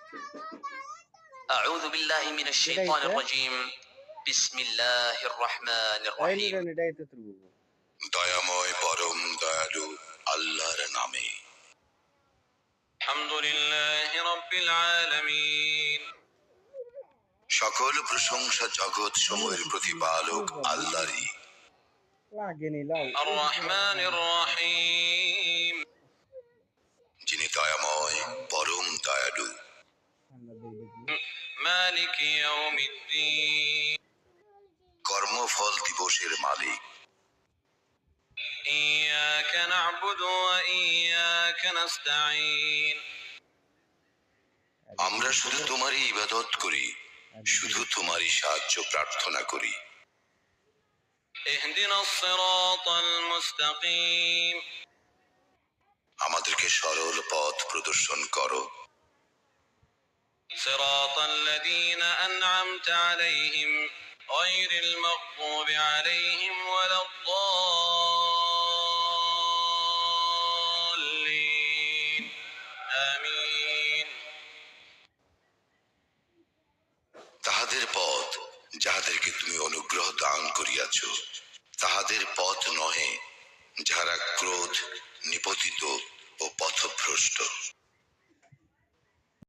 أعوذ بالله من الشيطان الرجيم بسم الله الرحمن الرحيم দয়াময় পরম দয়ালু আল্লাহর নামে আলহামদুলিল্লাহি রাব্বিল আলামিন সকল প্রশংসা জগৎ সমূহের প্রতিপালক আল্লাহরই আর রহমানির রহিম যিনি দয়াময় পরম দয়ালু মালিক ইয়াউমিদ্দিন কর্মফল দিবসের মালিক ইয়াকা না'বুদু ওয়া ইয়াকা নাস্তাঈন আমরা শুধু তোমারই ইবাদত করি, শুধু তোমারই সাহায্য প্রার্থনা করি। ইহদিনাস সিরাতাল মুস্তাকিম আমাদেরকে সরল পথ প্রদর্শন করো। সিরাতাল লাযীনা আন'আমতা আলাইহিম গায়রিল মাগদুবি আলাইহিম ওয়ালাদ-দাল্লিন আমিন। তাহাদের পথ যাহাদেরকে তুমি অনুগ্রহ দান করিয়াছ, তাহাদের পথ নহে যাহারা ক্রোধ নিপতিত ও পথভ্রষ্ট।